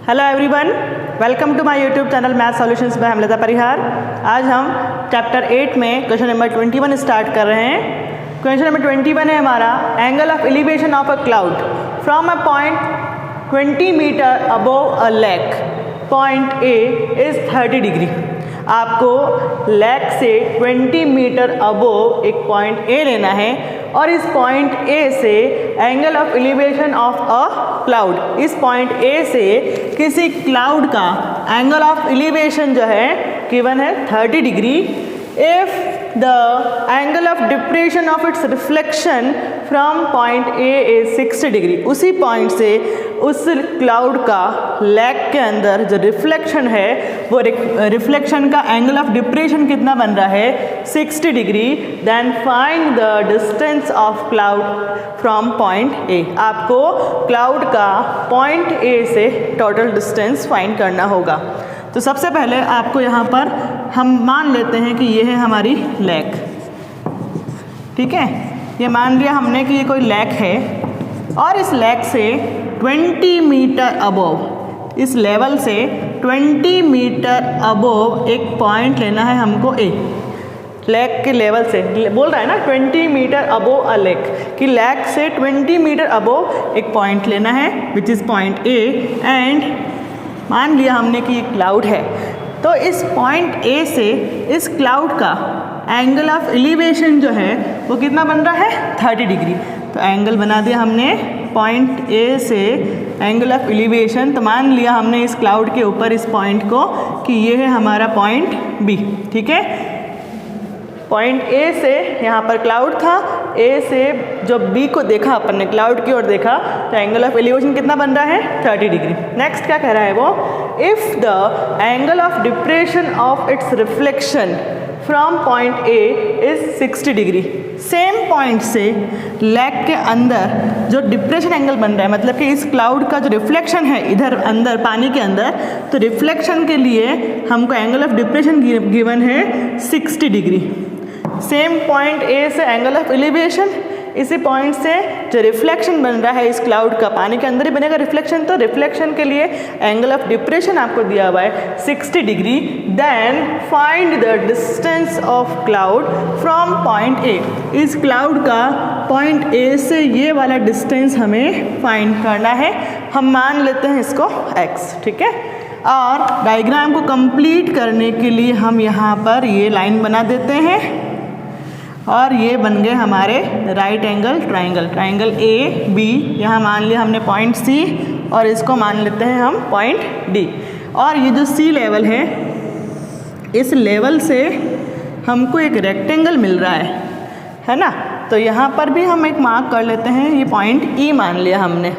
Hello everyone, welcome to my YouTube channel math solutions by Hemlata Parihar. आज हम chapter 8 में question number 21 start कर रहे हैं। क्वेश्चन नंबर 21 है हमारा, angle of elevation of a cloud from a point 20 metre above a lake, point A is 30 degree. आपको lake से 20 मीटर अबोव एक पॉइंट ए लेना है और इस पॉइंट ए से angle of elevation of a cloud, इस पॉइंट ए से किसी क्लाउड का एंगल ऑफ एलिवेशन जो है गिवन है 30 degree. If the angle of depression of its reflection from point A is 60 degree, उसी पॉइंट से उस क्लाउड का लेक के अंदर जो रिफ्लेक्शन है वो रिफ्लेक्शन का एंगल ऑफ डिप्रेशन कितना बन रहा है 60 degree. Then find the distance of cloud from point A. आपको क्लाउड का पॉइंट ए से टोटल डिस्टेंस फाइंड करना होगा। तो सबसे पहले आपको यहाँ पर हम मान लेते हैं कि ये है हमारी लेक, ठीक है। ये मान लिया हमने कि ये कोई लेक है और इस लेक से 20 मीटर अबोव, इस लेवल से 20 मीटर अबोव एक पॉइंट लेना है हमको ए। लेक के लेवल से बोल रहा है ना 20 मीटर अबोव अ लेक, कि लेक से 20 मीटर अबोव एक पॉइंट लेना है which is point A. And मान लिया हमने कि ये क्लाउड है, तो इस पॉइंट ए से इस क्लाउड का एंगल ऑफ एलिवेशन जो है वो कितना बन रहा है 30 डिग्री। तो एंगल बना दिया हमने पॉइंट ए से एंगल ऑफ एलिवेशन। तो मान लिया हमने इस क्लाउड के ऊपर इस पॉइंट को कि ये है हमारा पॉइंट बी, ठीक है। पॉइंट ए से यहाँ पर क्लाउड था, ए से जब बी को देखा अपन ने, क्लाउड की ओर देखा, तो एंगल ऑफ एलिवेशन कितना बन रहा है 30 डिग्री। नेक्स्ट क्या कह रहा है वो, if the angle of depression of its reflection from point A is 60 degree. Same point से लेक के अंदर जो डिप्रेशन एंगल बन रहा है, मतलब कि इस क्लाउड का जो रिफ्लेक्शन है इधर अंदर पानी के अंदर, तो रिफ्लेक्शन के लिए हमको एंगल ऑफ डिप्रेशन गिवन है 60 डिग्री। सेम पॉइंट ए से एंगल ऑफ एलिवेशन, इसी पॉइंट से जो रिफ्लेक्शन बन रहा है इस क्लाउड का, पानी के अंदर ही बनेगा रिफ्लेक्शन, तो रिफ्लेक्शन के लिए एंगल ऑफ डिप्रेशन आपको दिया हुआ है 60 degree. Then find the distance of cloud from point A. इस क्लाउड का पॉइंट ए से ये वाला डिस्टेंस हमें फाइंड करना है। हम मान लेते हैं इसको x, ठीक है। और डायग्राम को कंप्लीट करने के लिए हम यहाँ पर ये लाइन बना देते हैं और ये बन गए हमारे right angle triangle, triangle A B. यहाँ मान लिया हमने पॉइंट सी और इसको मान लेते हैं हम पॉइंट डी। और ये जो सी लेवल है, इस लेवल से हमको एक रेक्टेंगल मिल रहा है ना। तो यहाँ पर भी हम एक मार्क कर लेते हैं, ये पॉइंट ई मान लिया हमने।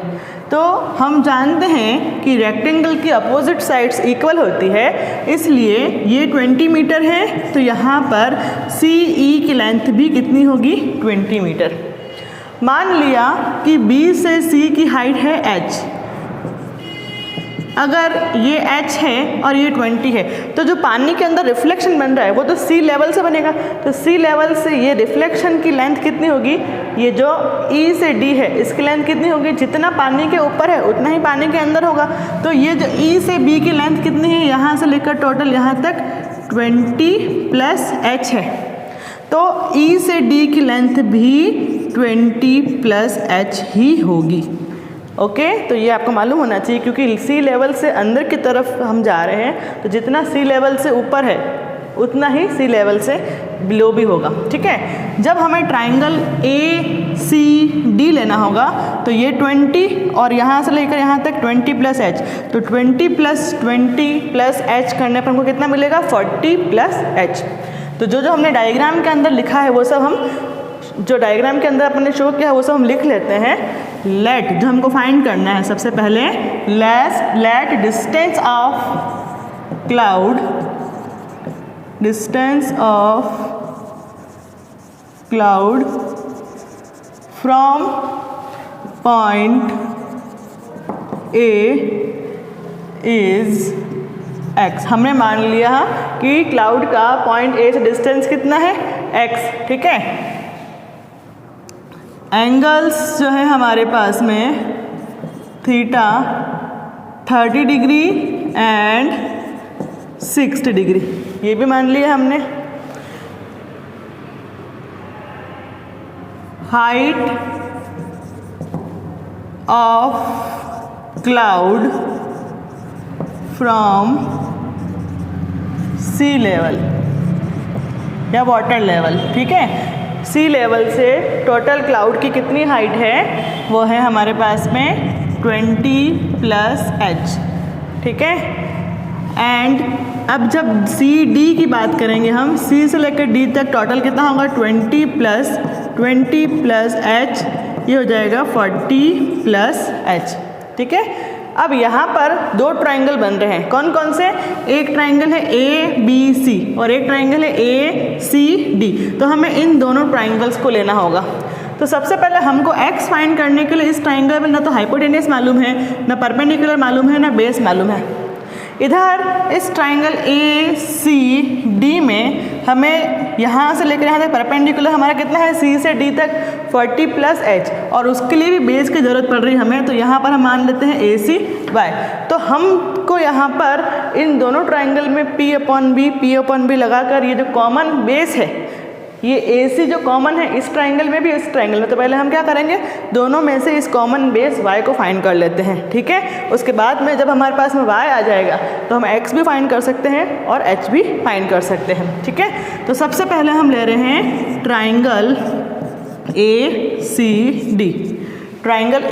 तो हम जानते हैं कि रेक्टेंगल की अपोजिट साइड्स इक्वल होती है, इसलिए ये 20 मीटर है, तो यहाँ पर सी ई की लेंथ भी कितनी होगी 20 मीटर। मान लिया कि बी से सी की हाइट है h, अगर ये h है और ये 20 है, तो जो पानी के अंदर रिफ्लेक्शन बन रहा है वो तो सी लेवल से बनेगा। तो सी लेवल से ये रिफ्लेक्शन की लेंथ कितनी होगी, ये जो E से D है इसकी लेंथ कितनी होगी, जितना पानी के ऊपर है उतना ही पानी के अंदर होगा। तो ये जो E से B की लेंथ कितनी है, यहाँ से लेकर टोटल यहाँ तक 20 प्लस h है। तो E से D की लेंथ भी 20 प्लस h ही होगी। ओके, तो ये आपको मालूम होना चाहिए, क्योंकि सी लेवल से अंदर की तरफ हम जा रहे हैं, तो जितना सी लेवल से ऊपर है उतना ही सी लेवल से बिलो भी होगा, ठीक है। जब हमें ट्राइंगल ए सी डी लेना होगा, तो ये 20 और यहाँ से लेकर यहाँ तक 20 प्लस एच, तो 20 प्लस 20 प्लस एच करने पर हमको कितना मिलेगा 40 प्लस एच। तो जो जो हमने डायग्राम के अंदर लिखा है वो सब हम, जो डायग्राम के अंदर अपने शो किया है वो सब हम लिख लेते हैं। लेट, जो हमको फाइंड करना है सबसे पहले, let distance of cloud, distance of cloud from point A is x। हमने मान लिया कि क्लाउड का पॉइंट ए से डिस्टेंस कितना है x, ठीक है। एंगल्स जो है हमारे पास में थीटा 30 डिग्री एंड 60 डिग्री, ये भी मान लिया हमने। Height of cloud from sea level या वाटर लेवल, ठीक है। सी लेवल से टोटल क्लाउड की कितनी हाइट है, वो है हमारे पास में 20 + h, ठीक है। एंड अब जब सी डी की बात करेंगे हम, सी से लेकर डी तक टोटल कितना होगा, 20 + h, ये हो जाएगा 40 + h, ठीक है। अब यहाँ पर दो ट्राइंगल बन रहे हैं, कौन कौन से, एक ट्राइंगल है ABC और एक ट्राइंगल है ACD। तो हमें इन दोनों ट्राइंगल्स को लेना होगा। तो सबसे पहले हमको x फाइंड करने के लिए इस ट्राइंगल में ना तो हाइपोटेन्यूस मालूम है, ना परपेंडिकुलर मालूम है, ना बेस मालूम है। इधर इस ट्राइंगल ACD में हमें यहाँ से लेकर यहाँ तक परपेंडिकुलर हमारा कितना है, C से D तक 40 + h, और उसके लिए भी बेस की ज़रूरत पड़ रही है हमें। तो यहाँ पर हम मान लेते हैं ACY। तो हमको यहाँ पर इन दोनों ट्राइंगल में P/B लगाकर ये जो कॉमन बेस है, ये AC जो कॉमन है इस ट्राइंगल में भी इस ट्राइंगल में, तो पहले हम क्या करेंगे, दोनों में से इस कॉमन बेस y को फाइंड कर लेते हैं, ठीक है। उसके बाद में जब हमारे पास में y आ जाएगा तो हम x भी फाइंड कर सकते हैं और h भी फाइंड कर सकते हैं, ठीक है। तो सबसे पहले हम ले रहे हैं ट्राइंगल ACD। ट्राइंगल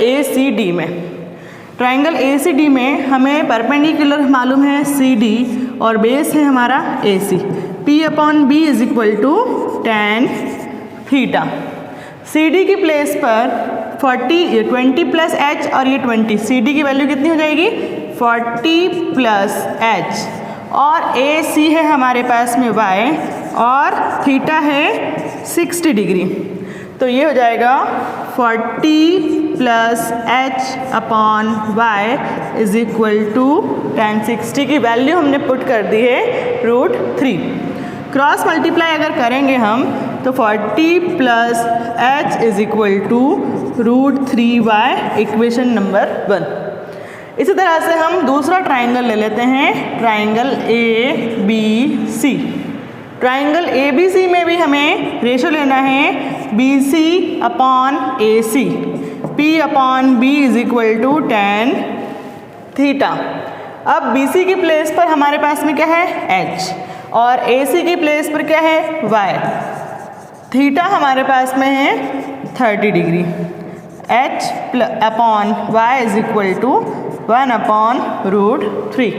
ACD में हमें परपेंडिकुलर मालूम है CD और बेस है हमारा AC। P/B = tan theta. CD की प्लेस पर 20 + h और ये 20, CD की वैल्यू कितनी हो जाएगी, 40 + h, और AC है हमारे पास में y और थीटा है 60 डिग्री। तो ये हो जाएगा 40 + h/y = tan 60 की वैल्यू हमने पुट कर दी है √3। क्रॉस मल्टीप्लाई अगर करेंगे हम तो 40 + h = √3y, इक्वेशन नंबर 1। इसी तरह से हम दूसरा ट्राइंगल ले लेते हैं, ट्राइंगल ABC। ट्राइंगल ABC में भी हमें रेशो लेना है BC/AC। P/B = tan theta. अब BC की प्लेस पर हमारे पास में क्या है, h, और AC की प्लेस पर क्या है, y। थीटा हमारे पास में है 30 डिग्री। h/y = 1/√3।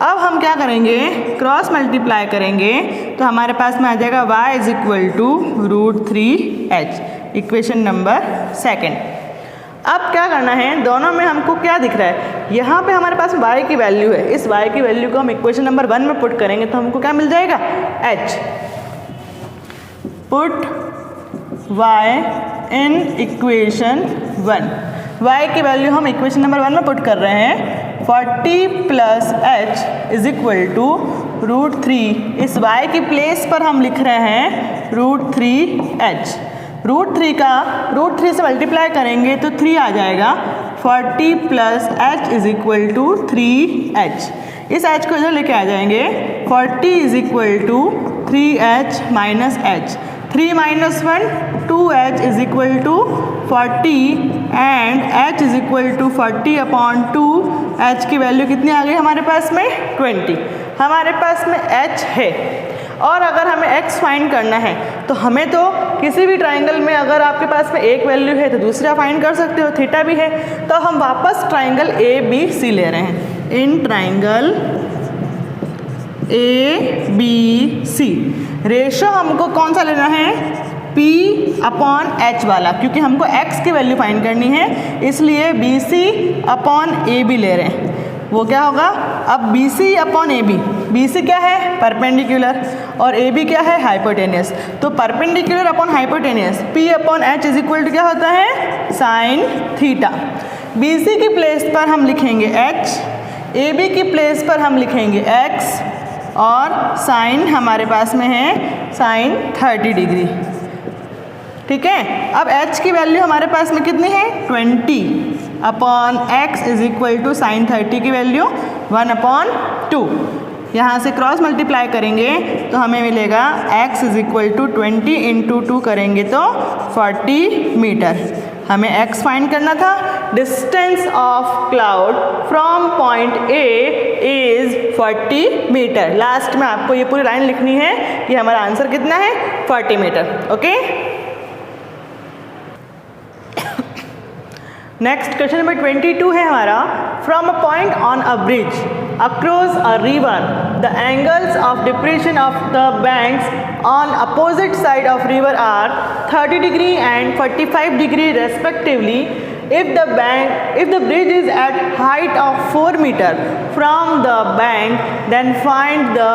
अब हम क्या करेंगे, क्रॉस मल्टीप्लाई करेंगे तो हमारे पास में आ जाएगा y = √3h, इक्वेशन नंबर 2। अब क्या करना है, दोनों में हमको क्या दिख रहा है, यहाँ पे हमारे पास y की वैल्यू है, इस y की वैल्यू को हम इक्वेशन नंबर 1 में पुट करेंगे तो हमको क्या मिल जाएगा, h। Put y in equation 1, y की वैल्यू हम इक्वेशन नंबर 1 में पुट कर रहे हैं। 40 + h = √3, इस y की प्लेस पर हम लिख रहे हैं √3h। √3 से मल्टीप्लाई करेंगे तो 3 आ जाएगा। 40 + h = 3h। इस h को इधर लेके आ जाएंगे। 40 = 3h - h, 3 - 1 2h = 40 and h = 40/2। h की वैल्यू कितनी आ गई हमारे पास में, 20। हमारे पास में h है, और अगर हमें x फाइंड करना है तो हमें तो किसी भी ट्राइंगल में अगर आपके पास में एक वैल्यू है तो दूसरा फाइंड कर सकते हो, थीटा भी है। तो हम वापस ट्राइंगल ABC ले रहे हैं। इन ट्राइंगल ABC रेशो हमको कौन सा लेना है, P/H वाला, क्योंकि हमको x की वैल्यू फाइंड करनी है, इसलिए BC/AB ले रहे हैं। वो क्या होगा, अब BC/AB, BC क्या है, परपेंडिकुलर, और AB क्या है, हाइपोटेनियस। तो परपेंडिकुलर अपॉन हाइपोटेनियस, P/H = क्या होता है, साइन थीटा। BC की प्लेस पर हम लिखेंगे h, AB की प्लेस पर हम लिखेंगे x, और साइन हमारे पास में है साइन 30 डिग्री, ठीक है। अब h की वैल्यू हमारे पास में कितनी है 20 upon x is equal to sine 30 की वैल्यू 1/2। यहाँ से क्रॉस मल्टीप्लाई करेंगे तो हमें मिलेगा x is equal to 20 into 2 करेंगे तो 40 मीटर। हमें x फाइंड करना था। Distance of cloud from point A is 40 metre. Last में आपको ये पूरी लाइन लिखनी है कि हमारा आंसर कितना है 40 metre. Okay, next question number 22 है हमारा। From a point on a bridge across a river, the angles of depression of the banks on opposite side of river are 30 degree and 45 degree respectively. If the bridge is at height of 4 meter from the bank, then find the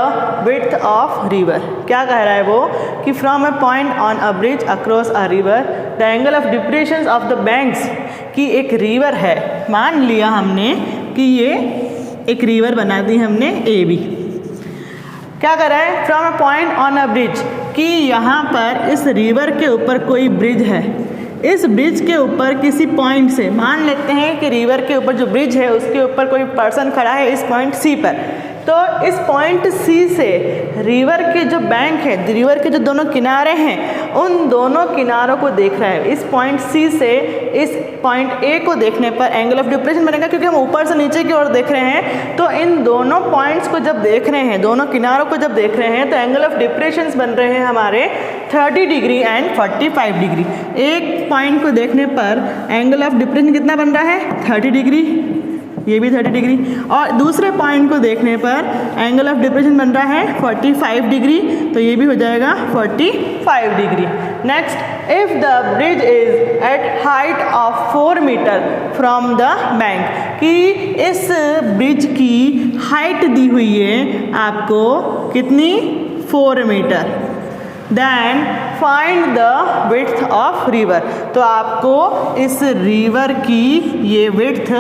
width of river. क्या कह रहा है वो कि from a point on a bridge across a river, the angle of depression of the banks की एक river है। मान लिया हमने कि ये एक रिवर बना दी हमने ए बी। क्या कर रहा है from a point on a bridge कि यहाँ पर इस रिवर के ऊपर कोई ब्रिज है। इस ब्रिज के ऊपर किसी पॉइंट से मान लेते हैं कि रिवर के ऊपर जो ब्रिज है उसके ऊपर कोई पर्सन खड़ा है इस पॉइंट सी पर। तो इस पॉइंट सी से रिवर के जो बैंक है, रिवर के जो दोनों किनारे हैं, उन दोनों किनारों को देख रहा है। इस पॉइंट सी से इस पॉइंट ए को देखने पर एंगल ऑफ डिप्रेशन बनेगा, क्योंकि हम ऊपर से नीचे की ओर देख रहे हैं। तो इन दोनों पॉइंट्स को जब देख रहे हैं, दोनों किनारों को जब देख रहे हैं, तो एंगल ऑफ डिप्रेशन बन रहे हैं हमारे 30 डिग्री एंड 45 डिग्री। एक पॉइंट को देखने पर एंगल ऑफ डिप्रेशन कितना बन रहा है 30 डिग्री, ये भी 30 डिग्री, और दूसरे पॉइंट को देखने पर एंगल ऑफ डिप्रेशन बन रहा है 45 डिग्री, तो ये भी हो जाएगा 45 degree. Next, if the bridge is at height of 4 metre from the bank, कि इस ब्रिज की हाइट दी हुई है आपको कितनी 4 metre, then find the width of river. तो आपको इस रिवर की ये विड्थ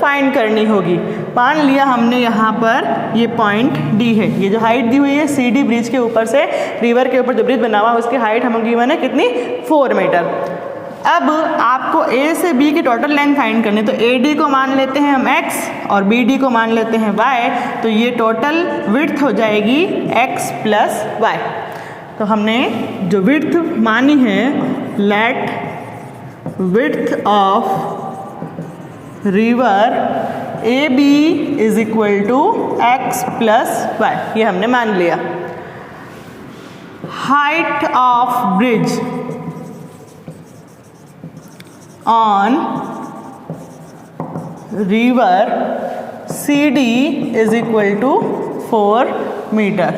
फाइंड करनी होगी। मान लिया हमने यहाँ पर ये पॉइंट डी है, ये जो हाइट दी हुई है सी डी ब्रिज के ऊपर से रिवर के ऊपर जो ब्रिज बना हुआ है उसकी हाइट हमें गिवन है कितनी 4 मीटर। अब आपको ए से बी की टोटल लेंथ फाइंड करनी है, तो ए डी को मान लेते हैं हम x और बी डी को मान लेते हैं y, तो ये टोटल विड्थ हो जाएगी x प्लस y। तो हमने जो विड्थ मानी है, let width of river A B is equal to x plus y, ये हमने मान लिया। Height of bridge on river C D is equal to 4 metre,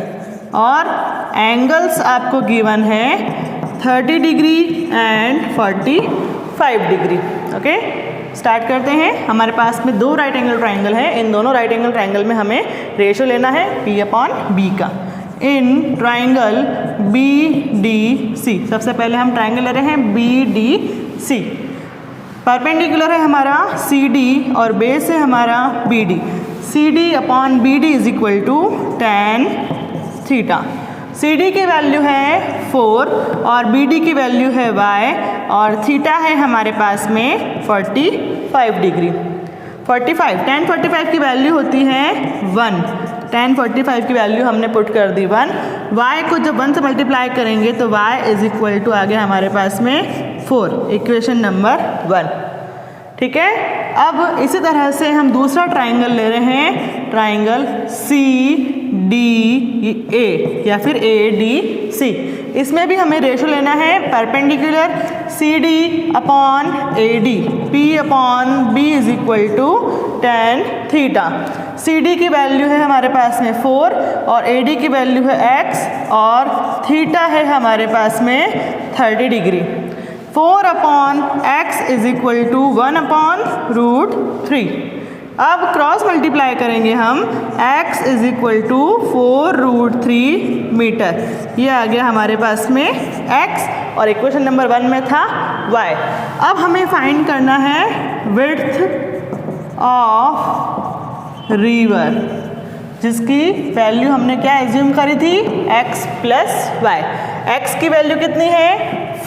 और एंगल्स आपको गिवन है 30 degree and 45 degree. Okay, start करते हैं। हमारे पास में 2 राइट एंगल ट्राइंगल है। इन दोनों राइट एंगल ट्राइंगल में हमें रेशो लेना है P अपॉन B का। In triangle B D C, सबसे पहले हम ट्राइंगल ले रहे हैं बी डी सी। परपेंडिकुलर है हमारा सी डी और बेस है हमारा B D. C D upon B D is equal to tan theta. C D की वैल्यू है 4 और बी डी की वैल्यू है y, और थीटा है हमारे पास में 45 डिग्री। 45 tan 45 की वैल्यू होती है 1। tan 45 की वैल्यू हमने पुट कर दी 1। y को जब 1 से मल्टीप्लाई करेंगे तो y इज इक्वल टू आ गया हमारे पास में 4, इक्वेशन नंबर 1। ठीक है, अब इसी तरह से हम दूसरा ट्राइंगल ले रहे हैं, ट्राइंगल सी डी ए या फिर ए डी सी। इसमें भी हमें रेशो लेना है perpendicular C D upon A D. P upon B is equal to tan theta. C D की वैल्यू है हमारे पास में 4 और ए डी की वैल्यू है x, और थीटा है हमारे पास में 30 degree. 4 upon x is equal to 1 upon √3। अब क्रॉस मल्टीप्लाई करेंगे हम, x is equal to 4√3 metre. ये आ गया हमारे पास में x, और इक्वेशन नंबर 1 में था y। अब हमें फाइंड करना है विड्थ ऑफ रिवर, जिसकी वैल्यू हमने क्या एज्यूम करी थी x प्लस वाई। x की वैल्यू कितनी है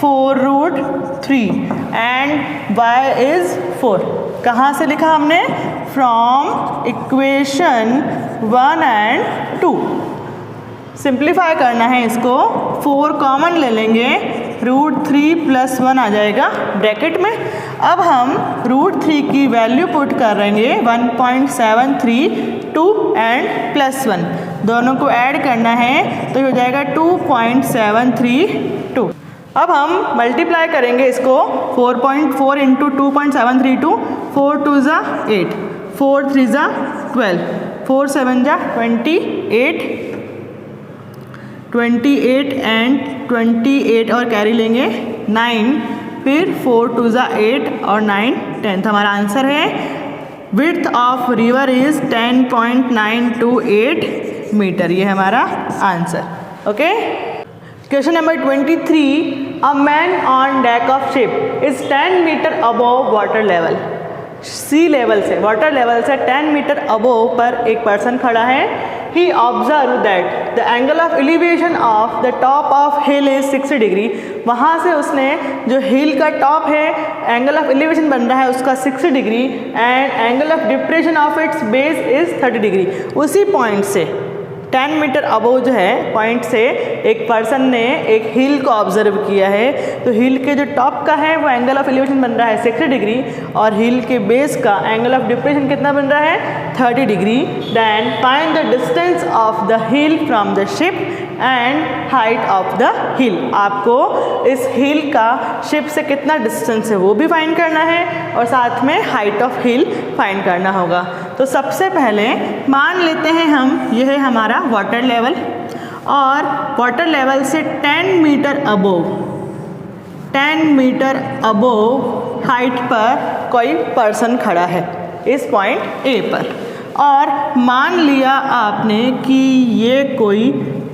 4√3 एंड y इज 4। कहाँ से लिखा हमने? From equation 1 and 2। सिंप्लीफाई करना है इसको, 4 कॉमन ले लेंगे, √3 + 1 आ जाएगा ब्रैकेट में। अब हम √3 की वैल्यू पुट करेंगे 1.732 एंड +1, दोनों को ऐड करना है तो हो जाएगा 2.732। अब हम मल्टीप्लाई करेंगे इसको, 4.4 × 2.732, 4 2 ज़ा 8, 4 3 ज़ा 12, 4 7 ज़ा 28, 28 एंड 28 और कैरी लेंगे 9, फिर 4 2 ज़ा 8 और 9 10। हमारा आंसर है width of river is 10.928 metre. ये हमारा answer. Okay, question number 23, a man on deck of ship is 10 metre above water level. Sea level से, वाटर लेवल से 10 मीटर अबोव पर एक पर्सन खड़ा है। He observed that the angle of elevation of the top of hill is 60 degree. वहाँ से उसने जो हिल का टॉप है, एंगल ऑफ एलिवेशन बन रहा है उसका 60 degree and angle of depression of its base is 30 degree. उसी पॉइंट से 10 मीटर अबोव जो है पॉइंट से एक पर्सन ने एक हिल को ऑब्जर्व किया है। तो हिल के जो टॉप का है वो एंगल ऑफ एलिवेशन बन रहा है 60 डिग्री और हिल के बेस का एंगल ऑफ डिप्रेशन कितना बन रहा है? 30 degree. Then find the distance of the hill from the ship and height of the hill. आपको इस हिल का शिप से कितना डिस्टेंस है वो भी फाइंड करना है और साथ में हाइट ऑफ हिल फाइंड करना होगा। तो सबसे पहले मान लेते हैं हम, यह है हमारा वाटर लेवल और वाटर लेवल से 10 metre above, 10 metre above height पर कोई पर्सन खड़ा है इस पॉइंट ए पर, और मान लिया आपने कि ये कोई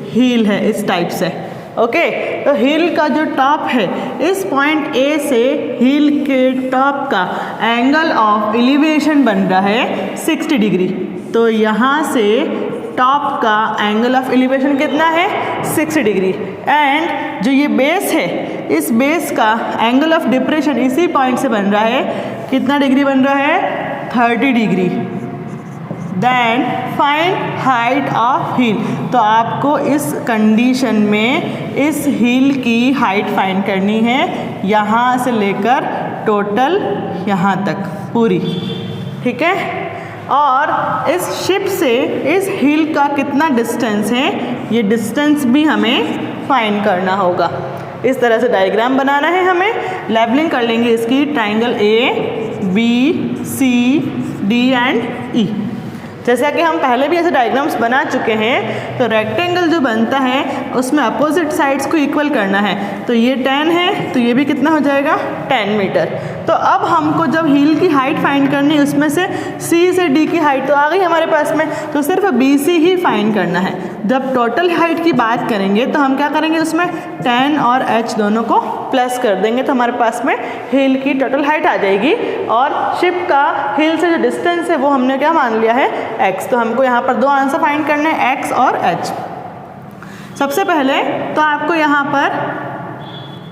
हिल है इस टाइप से। ओके, तो हिल का जो टॉप है इस पॉइंट ए से हिल के टॉप का एंगल ऑफ एलिवेशन बन रहा है 60 डिग्री। तो यहाँ से टॉप का एंगल ऑफ एलिवेशन कितना है? 60 डिग्री। एंड जो ये बेस है इस बेस का एंगल ऑफ डिप्रेशन इसी पॉइंट से बन रहा है, कितना डिग्री बन रहा है? 30 degree. Then find height of hill. तो आपको इस कंडीशन में इस हिल की हाइट फाइंड करनी है, यहाँ से लेकर टोटल यहाँ तक पूरी, ठीक है। और इस शिप से इस हिल का कितना डिस्टेंस है ये डिस्टेंस भी हमें फाइंड करना होगा। इस तरह से डायग्राम बनाना है हमें। लेबलिंग कर लेंगे इसकी, triangle A, B, C, D and E। जैसा कि हम पहले भी ऐसे डायग्राम्स बना चुके हैं, तो रेक्टेंगल जो बनता है उसमें अपोजिट साइड्स को इक्वल करना है। तो ये 10 है तो ये भी कितना हो जाएगा? 10 मीटर। तो अब हमको जब हील की हाइट फाइंड करनी है उसमें से C से D की हाइट तो आ गई हमारे पास में, तो सिर्फ BC ही फाइंड करना है। जब टोटल हाइट की बात करेंगे तो हम क्या करेंगे, उसमें 10 और H दोनों को प्लस कर देंगे तो हमारे पास में हिल की टोटल हाइट आ जाएगी। और शिप का हिल से जो डिस्टेंस है वो हमने क्या मान लिया है? x। तो हमको यहाँ पर दो आंसर फाइंड करने हैं, x और h। सबसे पहले तो आपको यहाँ पर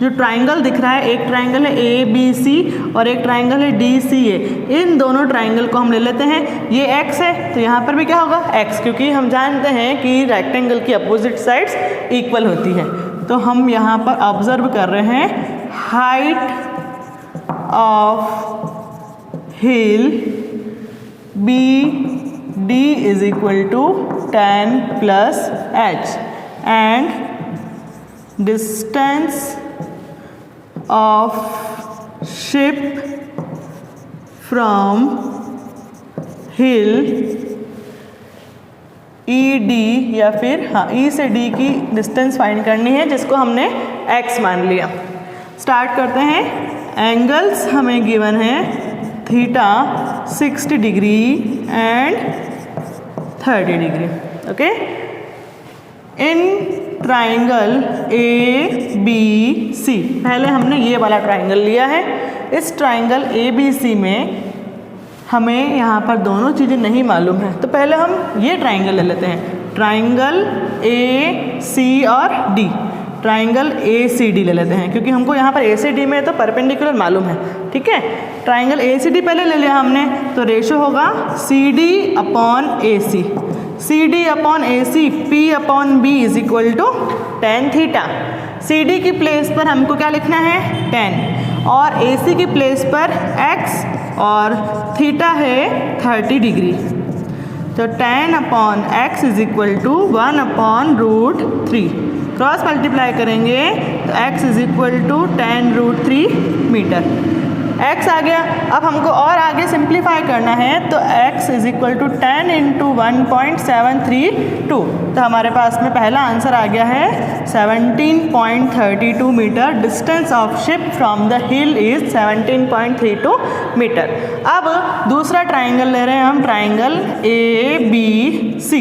जो ट्राइंगल दिख रहा है, एक ट्राइंगल है ABC और एक ट्राइंगल है DCA। इन दोनों ट्राइंगल को हम ले लेते हैं। ये x है तो यहाँ पर भी क्या होगा? x, क्योंकि हम जानते हैं कि रेक्टेंगल की अपोजिट साइड्स इक्वल होती हैं। तो हम यहाँ पर ऑब्जर्व कर रहे हैं height of hill BD is equal to 10 plus H and distance of ship from hill ED, या फिर हाँ E से D की डिस्टेंस फाइंड करनी है जिसको हमने X मान लिया। स्टार्ट करते हैं। एंगल्स हमें गिवन है theta 60 degree and 30 degree. Okay, in triangle ABC, पहले हमने ये वाला ट्राइंगल लिया है। इस ट्राइंगल ABC में हमें यहाँ पर दोनों चीज़ें नहीं मालूम है, तो पहले हम ये ट्राइंगल ले लेते हैं, ट्राइंगल AC और D। ट्राइंगल ACD ले लेते हैं, क्योंकि हमको यहाँ पर ACD में तो परपेंडिकुलर मालूम है, ठीक है। ट्राइंगल ACD पहले ले लिया हमने, तो रेशो होगा CD upon AC, CD upon AC P upon B is equal to tan theta. CD की प्लेस पर हमको क्या लिखना है, tan, और AC की प्लेस पर x और थीटा है 30 डिग्री, तो tan upon x is equal to 1 upon √3, cross multiply करेंगे तो x is equal to tan √3 metre. x आ गया। अब हमको और आगे सिंप्लीफाई करना है, तो x is equal to 10 into 1.732, तो हमारे पास में पहला आंसर आ गया है 17.32 metre. Distance of ship from the hill is 17.32 metre. अब दूसरा ट्राइंगल ले रहे हैं हम, ट्राइंगल ABC।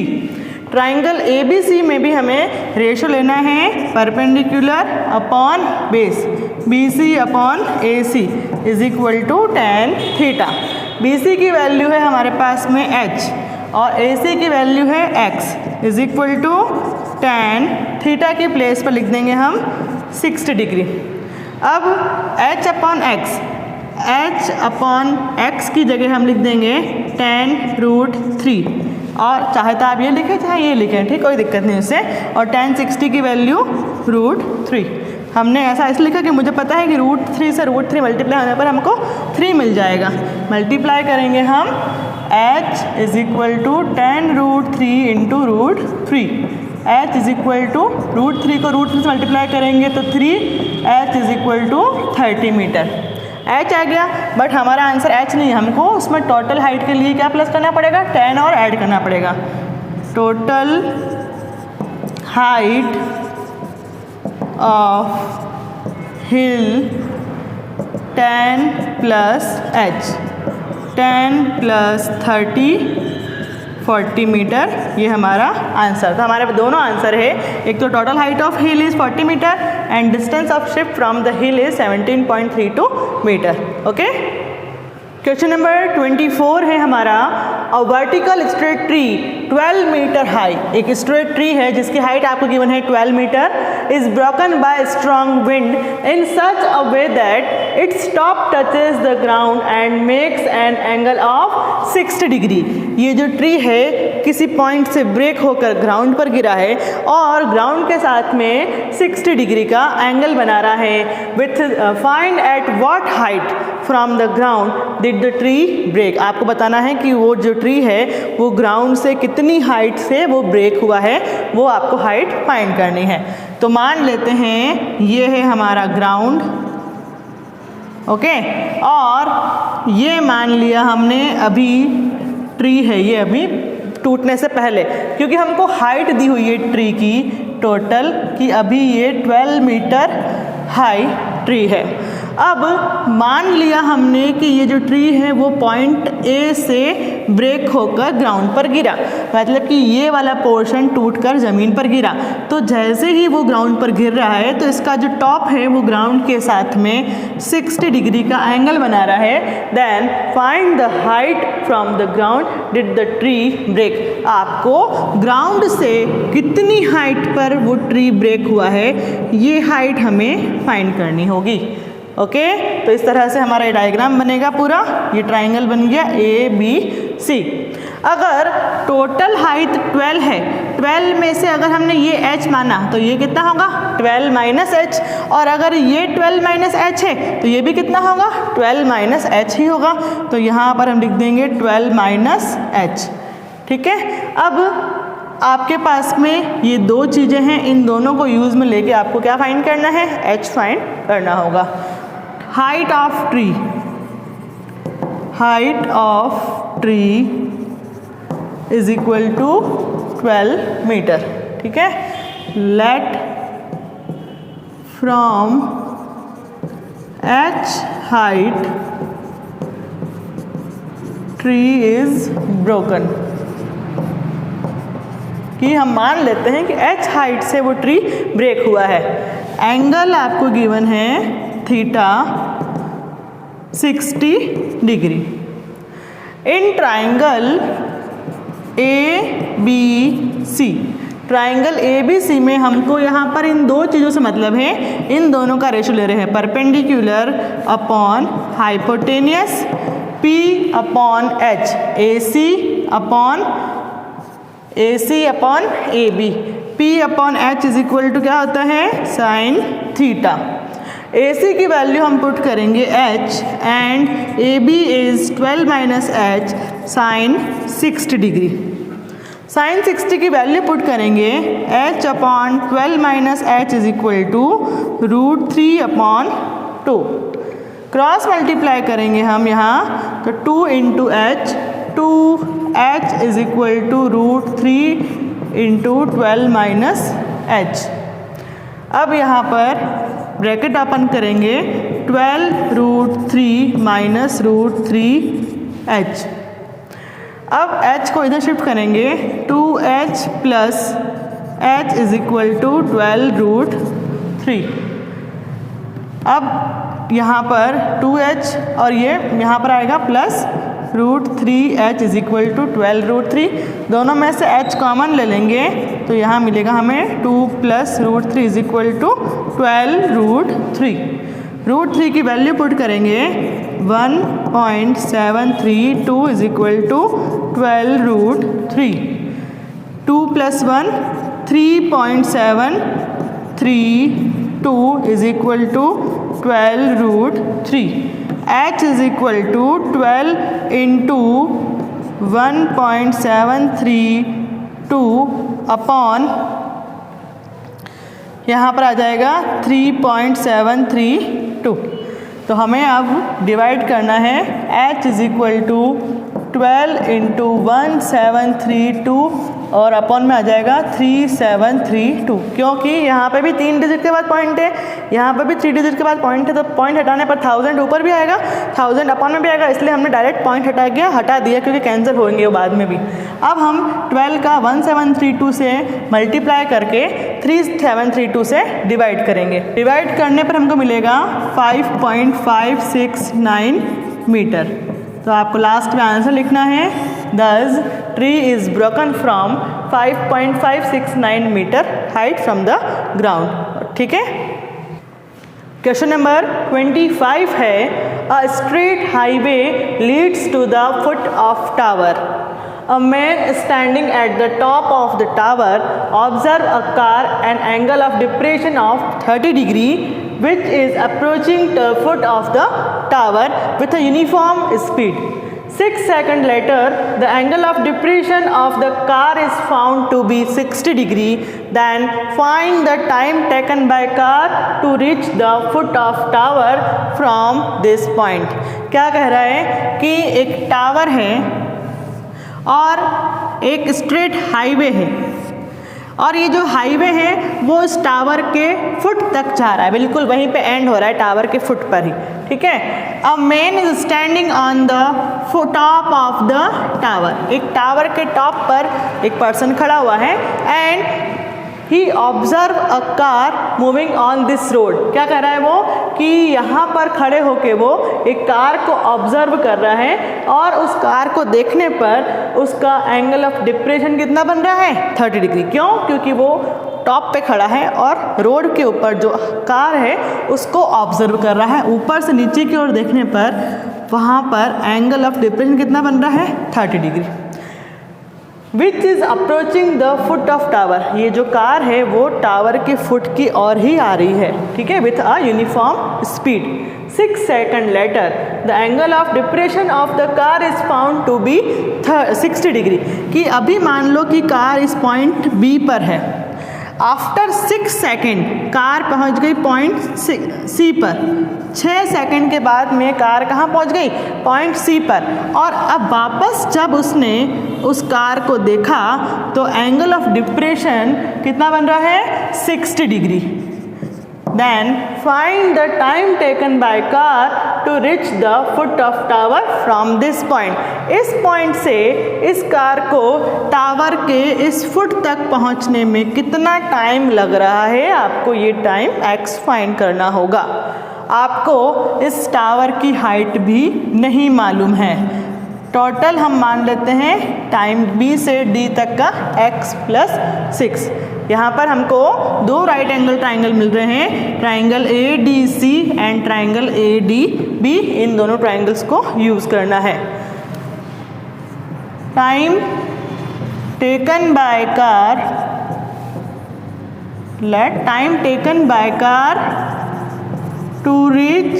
ट्राइंगल ABC में भी हमें रेशो लेना है perpendicular upon base, BC upon AC is equal to tan theta. BC की वैल्यू है हमारे पास में h और AC की वैल्यू है x is equal to tan theta की प्लेस पर लिख देंगे हम 60 डिग्री। अब h अपॉन x की जगह हम लिख देंगे tan √3, और चाहे तो आप ये लिखें चाहे ये लिखें, ठीक, कोई दिक्कत नहीं उससे। और tan 60 की वैल्यू √3। हमने ऐसा इसलिए लिखा कि मुझे पता है कि √3 से √3 मल्टीप्लाई होने पर हमको 3 मिल जाएगा। मल्टीप्लाई करेंगे हम h is equal to tan √3 into √3, h is equal to √3 को √3 से मल्टीप्लाई करेंगे तो 3, h is equal to 30 metre. h आ गया, बट हमारा आंसर h नहीं है, हमको उसमें टोटल हाइट के लिए क्या प्लस करना पड़ेगा, 10 और ऐड करना पड़ेगा। Total height of hill 10 plus h, 10 plus 30 40 metre, ये हमारा आंसर। तो हमारे दोनों आंसर है, एक तो total height of hill is 40 metre and distance of ship from the hill is 17.32 metre. Okay, question number 24 है हमारा, a vertical straight tree 12 metre high. एक स्ट्रेट ट्री है जिसकी हाइट आपको गिवन है 12 metre, is broken by strong wind in such a way that its top touches the ground and makes an angle of 60 degree. ये जो tree है किसी point से ब्रेक होकर ग्राउंड पर गिरा है और ग्राउंड के साथ में 60 डिग्री का एंगल बना रहा है। With find at what height from the ground did the tree break. आपको बताना है कि वो जो ट्री है वो ग्राउंड से कितनी हाइट से वो ब्रेक हुआ है, वो आपको हाइट फाइंड करनी है। तो मान लेते हैं ये है हमारा ग्राउंड, ओके, और ये मान लिया हमने अभी ट्री है, ये अभी टूटने से पहले, क्योंकि हमको हाइट दी हुई है ट्री की टोटल कि अभी ये 12 मीटर हाई ट्री है। अब मान लिया हमने कि ये जो ट्री है वो पॉइंट A से ब्रेक होकर ग्राउंड पर गिरा, मतलब कि ये वाला पोर्शन टूटकर ज़मीन पर गिरा। तो जैसे ही वो ग्राउंड पर गिर रहा है तो इसका जो टॉप है वो ग्राउंड के साथ में 60 डिग्री का एंगल बना रहा है। Then find the height from the ground did the tree break. आपको ग्राउंड से कितनी हाइट पर वो ट्री ब्रेक हुआ है ये हाइट हमें फाइंड करनी होगी। ओके, तो इस तरह से हमारा ये डायग्राम बनेगा पूरा, ये ट्राइंगल बन गया ABC। अगर टोटल हाइट 12 है, 12 में से अगर हमने ये h माना तो ये कितना होगा 12 माइनस h, और अगर ये 12 माइनस h है तो ये भी कितना होगा 12 माइनस h ही होगा। तो यहाँ पर हम लिख देंगे 12 माइनस h, ठीक है। अब आपके पास में ये दो चीज़ें हैं, इन दोनों को यूज़ में लेके आपको क्या फाइंड करना है, h फाइंड करना होगा। Height of tree, height of tree is equal to 12 metre, ठीक है। Let from h height tree is broken, कि हम मान लेते हैं कि h हाइट से वो ट्री ब्रेक हुआ है। एंगल आपको गिवन है theta 60 degree. In triangle ABC, triangle ABC में हमको यहाँ पर इन दो चीज़ों से मतलब है, इन दोनों का रेशो ले रहे हैं, perpendicular upon hypotenuse P upon H, AC upon AB। P upon H is equal to क्या होता है, साइन थीटा। AC की वैल्यू हम पुट करेंगे H and AB is 12 minus H sine 60 degree. Sine 60 की वैल्यू पुट करेंगे H upon 12 minus H is equal to √3 upon 2। Cross multiply करेंगे हम यहाँ तो 2 into H, 2H is equal to √3 into 12 minus H। अब यहाँ पर ब्रैकेट ओपन करेंगे, 12 √3 माइनस √3H। अब H को इधर शिफ्ट करेंगे, 2H plus H is equal to 12 √3। अब यहाँ पर 2H और ये यहाँ पर आएगा plus √3H is equal to 12 √3। दोनों में से H कॉमन ले लेंगे तो यहाँ मिलेगा हमें 2 प्लस √3 इज इक्वल टू 12 √3। √3 की वैल्यू पुट करेंगे 1.732 is equal to 12 √3। 2 plus 1 3.732 is equal to 12 √3। H is equal to 12 into 1.732 upon यहाँ पर आ जाएगा 3.732। तो हमें अब डिवाइड करना है, H is equal to 12 into 1732 और अपॉन में आ जाएगा 3732, क्योंकि यहाँ पे भी 3 डिजिट के बाद पॉइंट है, यहाँ पे भी 3 डिजिट के बाद पॉइंट है, तो पॉइंट हटाने पर 1000 ऊपर भी आएगा, 1000 अपॉन में भी आएगा, इसलिए हमने डायरेक्ट पॉइंट हटा दिया क्योंकि कैंसिल होंगे वो बाद में भी। अब हम 12 का 1732 से मल्टीप्लाई करके 3732 से डिवाइड करेंगे। डिवाइड करने पर हमको मिलेगा 5.569 मीटर। तो आपको लास्ट में आंसर लिखना है, thus tree is broken from 5.569 metre height from the ground. ठीक है। क्वेश्चन नंबर 25 है, a straight highway leads to the foot of tower. A man standing at the top of the tower observe a car an angle of depression of 30 degree which is approaching the foot of the tower with a uniform speed. 6 seconds later, the angle of depression of the car is found to be 60 degree. Then find the time taken by car to reach the foot of tower from this point. क्या कह रहा है कि एक tower है और एक straight highway है, और ये जो हाईवे है वो इस टावर के फुट तक जा रहा है, बिल्कुल वहीं पे एंड हो रहा है टावर के फुट पर ही। ठीक है। A man is standing on the top of the tower. एक टावर के टॉप पर एक पर्सन खड़ा हुआ है and he observe a car moving on this road. क्या कर रहा है वो कि यहाँ पर खड़े होके वो एक कार को ऑब्जर्व कर रहा है और उस कार को देखने पर उसका एंगल ऑफ डिप्रेशन कितना बन रहा है, 30 डिग्री। क्यों? क्योंकि वो टॉप पे खड़ा है और रोड के ऊपर जो कार है उसको ऑब्जर्व कर रहा है। ऊपर से नीचे की ओर देखने पर वहाँ पर एंगल ऑफ डिप्रेशन कितना बन रहा है, 30 degree. Which is approaching the foot of tower. ये जो कार है वो टावर के फुट की ओर ही आ रही है। ठीक है, with a uniform speed. 6 second later the angle of depression of the car is found to be 60 degree. कि अभी मान लो कि कार इस पॉइंट बी पर है, आफ्टर 6 सेकेंड कार पहुंच गई पॉइंट सी पर। 6 सेकेंड के बाद में कार कहाँ पहुंच गई, पॉइंट सी पर। और अब वापस जब उसने उस कार को देखा तो एंगल ऑफ डिप्रेशन कितना बन रहा है, 60 degree. Then find the time taken by car to reach the foot of tower from this point. इस पॉइंट से इस कार को टावर के इस फुट तक पहुंचने में कितना टाइम लग रहा है, आपको ये टाइम x फाइंड करना होगा। आपको इस टावर की हाइट भी नहीं मालूम है, टोटल हम मान लेते हैं टाइम B से D तक का x प्लस 6। यहाँ पर हमको दो राइट एंगल ट्राइंगल मिल रहे हैं, triangle ADC and triangle ADB। इन दोनों ट्राइंगल्स को यूज़ करना है। Time taken by car, let time taken by car to reach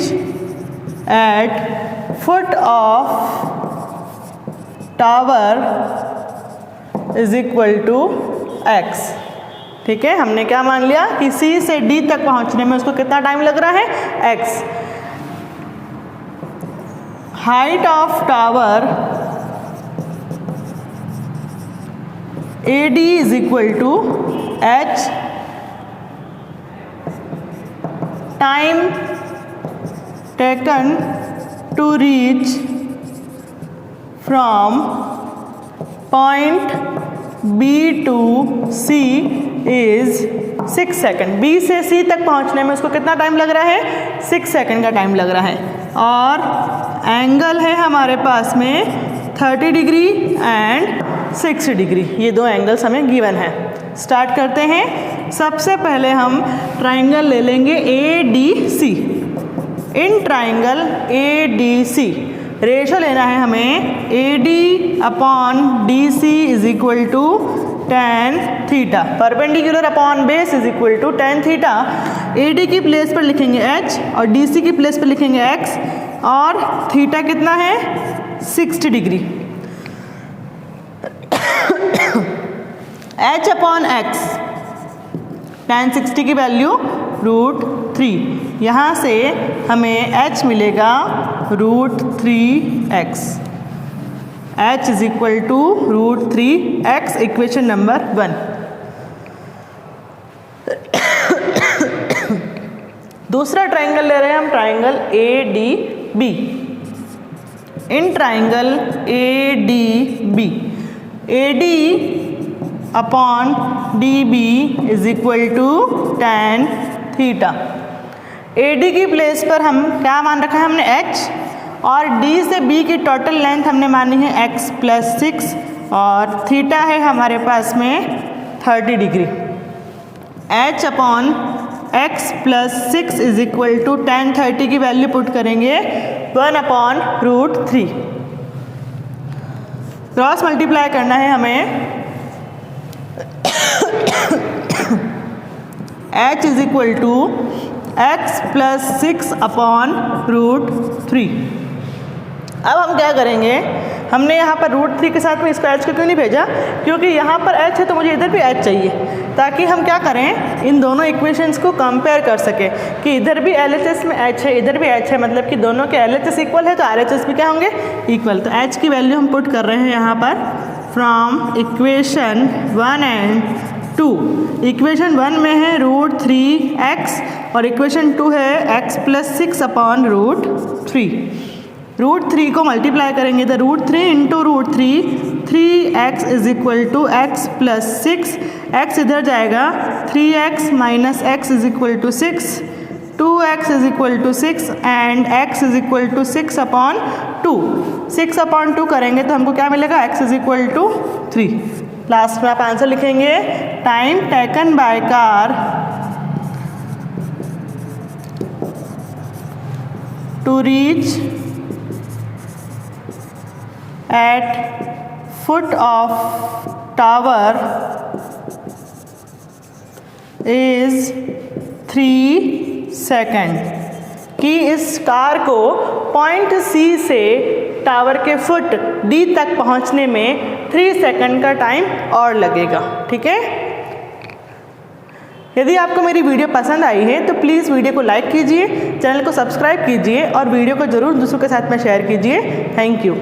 at foot of tower is equal to x। ठीक है, हमने क्या मान लिया कि C से D तक पहुंचने में उसको कितना टाइम लग रहा है, x। Height of tower AD is equal to h। Time taken to reach from point B to C is 6 second. B से C तक पहुंचने में उसको कितना टाइम लग रहा है, 6 सेकेंड का टाइम लग रहा है। और एंगल है हमारे पास में 30 डिग्री एंड 60 डिग्री, ये दो एंगल्स हमें गिवन है। स्टार्ट करते हैं। सबसे पहले हम ट्राइंगल ले लेंगे ADC। इन ट्राइंगल ADC रेशो लेना है हमें AD upon DC is equal to tan theta. Perpendicular upon base is equal to tan theta. AD की प्लेस पर लिखेंगे h और DC की प्लेस पर लिखेंगे x और थीटा कितना है, 60 डिग्री। h अपॉन x, tan 60 की वैल्यू √3। यहाँ से हमें h मिलेगा √3x। h is equal to √3x, equation number 1। दूसरा ट्राइंगल ले रहे हैं हम, ट्राइंगल ADB। इन triangle ADB AD upon DB is equal to tan theta. AD की प्लेस पर हम क्या मान रखा है हमने, h, और D से B की टोटल लेंथ हमने मानी है x प्लस 6 और थीटा है हमारे पास में 30 डिग्री। h अपॉन x plus 6 is equal to tan 30 की वैल्यू पुट करेंगे 1 अपॉन √3। क्रॉस मल्टीप्लाई करना है हमें। h is equal to x plus 6 upon √3। अब हम क्या करेंगे, हमने यहाँ पर √3 के साथ में इसको h को क्यों नहीं भेजा, क्योंकि यहाँ पर h है तो मुझे इधर भी h चाहिए, ताकि हम क्या करें, इन दोनों इक्वेशंस को कंपेयर कर सके कि इधर भी LHS में h है, इधर भी h है, मतलब कि दोनों के LHS इक्वल है तो RHS भी क्या होंगे, इक्वल। तो h की वैल्यू हम पुट कर रहे हैं यहाँ पर फ्रॉम इक्वेशन 1 एंड 2। इक्वेशन 1 में है √3x और इक्वेशन 2 है x प्लस 6 अपॉन √3। √3 को मल्टीप्लाई करेंगे तो √3 into √3, 3x is equal to x plus 6। x इधर जाएगा, 3x minus x is equal to 6, 2x is equal to 6 and x is equal to 6 upon 2। 6 upon 2 करेंगे तो हमको क्या मिलेगा, x is equal to 3। Last में आप आंसर लिखेंगे, time taken by car to reach at foot of tower is 3 second. कि इस कार को पॉइंट C से टावर के फुट D तक पहुंचने में 3 सेकेंड का टाइम और लगेगा। ठीक है, यदि आपको मेरी वीडियो पसंद आई है तो प्लीज़ वीडियो को लाइक कीजिए, चैनल को सब्सक्राइब कीजिए और वीडियो को ज़रूर दूसरों के साथ में शेयर कीजिए। Thank you.